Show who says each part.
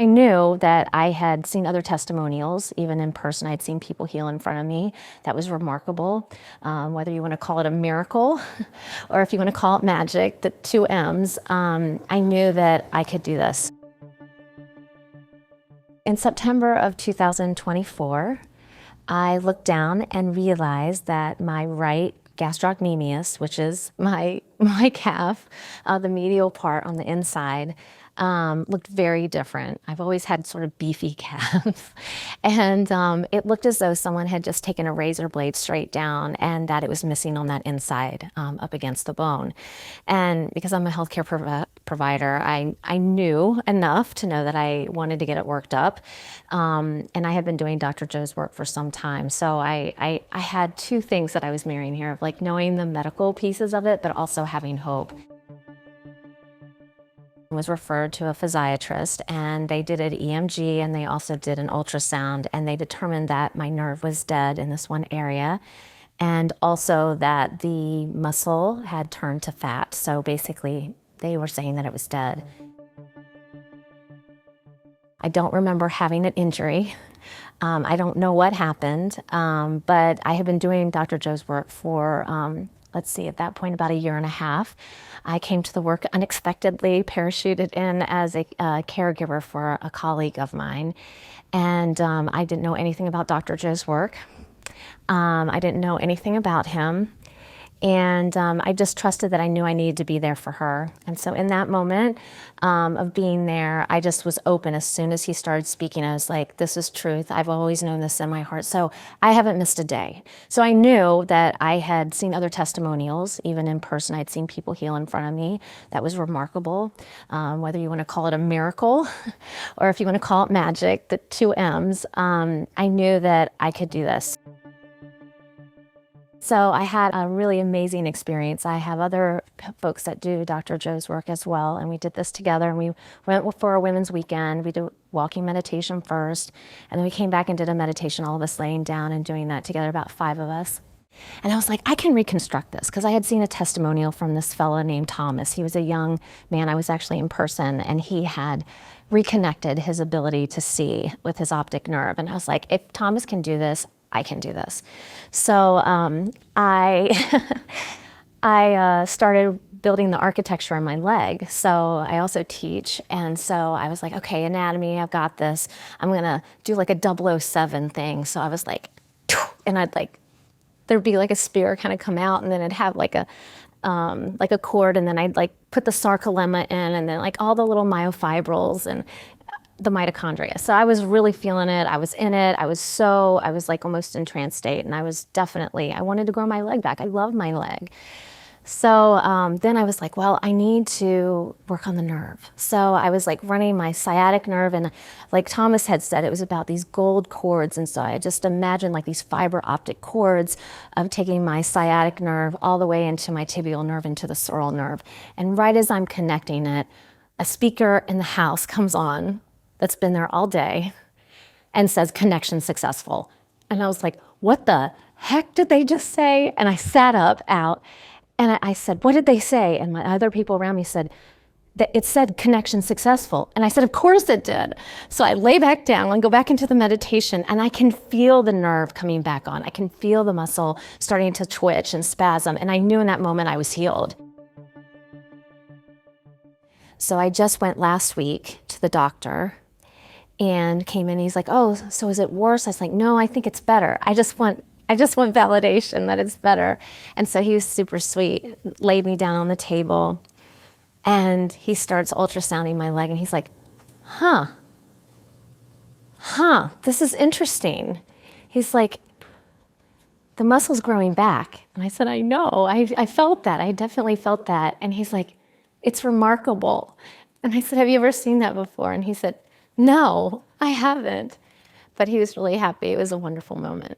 Speaker 1: I knew that I had seen other testimonials, even in person. I'd seen people heal in front of me. That was remarkable. Whether you want to call it a miracle or if you want to call it magic, the two M's, I knew that I could do this. In September of 2024, I looked down and realized that my right gastrocnemius, which is my calf, the medial part on the inside, looked very different. I've always had sort of beefy calves. And it looked as though someone had just taken a razor blade straight down and that it was missing on that inside up against the bone. And because I'm a healthcare provider, I knew enough to know that I wanted to get it worked up. And I had been doing Dr. Joe's work for some time. So I had two things that I was marrying here, of like knowing the medical pieces of it, but also having hope. I was referred to a physiatrist and they did an EMG and they also did an ultrasound, and they determined that my nerve was dead in this one area and also that the muscle had turned to fat. So basically they were saying that it was dead. I don't remember having an injury. I don't know what happened, but I had been doing Dr. Joe's work for, let's see, at that point, about 1.5 years. I came to the work unexpectedly, parachuted in as a caregiver for a colleague of mine. And I didn't know anything about Dr. Joe's work. I didn't know anything about him. And I just trusted that I knew I needed to be there for her. And so in that moment of being there, I just was open. As soon as he started speaking, I was like, this is truth. I've always known this in my heart. So I haven't missed a day. So I knew that I had seen other testimonials, even in person. I'd seen people heal in front of me. That was remarkable. Whether you want to call it a miracle or if you want to call it magic, the two M's, I knew that I could do this. So I had a really amazing experience. I have other folks that do Dr. Joe's work as well, and we did this together, and we went for a women's weekend. We did walking meditation first, and then we came back and did a meditation, all of us laying down and doing that together, about 5 of us. And I was like, I can reconstruct this, because I had seen a testimonial from this fella named Thomas. He was a young man. I was actually in person, and he had reconnected his ability to see with his optic nerve. And I was like, if Thomas can do this, I can do this. So I started building the architecture in my leg. So I also teach. And so I was like, okay, anatomy, I've got this. I'm gonna do like a 007 thing. So I was like, and I'd like, there'd be like a spear kind of come out, and then it'd have like a cord, and then I'd like put the sarcolemma in, and then like all the little myofibrils and the mitochondria. So I was really feeling it. I was in it. I was like almost in trance state, and I wanted to grow my leg back. I love my leg. So then I was like, well, I need to work on the nerve. So I was like running my sciatic nerve, and like Thomas had said, it was about these gold cords. And so I just imagined like these fiber optic cords of taking my sciatic nerve all the way into my tibial nerve, into the sural nerve. And right as I'm connecting it, a speaker in the house comes on that's been there all day and says, connection successful. And I was like, what the heck did they just say? And I sat up out and I said, what did they say? And my other people around me said, that it said connection successful. And I said, of course it did. So I lay back down and go back into the meditation, and I can feel the nerve coming back on. I can feel the muscle starting to twitch and spasm. And I knew in that moment I was healed. So I just went last week to the doctor and came in. He's like, oh, so is it worse? I was like, no, I think it's better. I just want validation that it's better. And so he was super sweet, laid me down on the table, and he starts ultrasounding my leg, and he's like, this is interesting. He's like, the muscle's growing back. And I said, I know, I felt that. I definitely felt that. And he's like, it's remarkable. And I said, have you ever seen that before? And he said, no, I haven't. But he was really happy. It was a wonderful moment.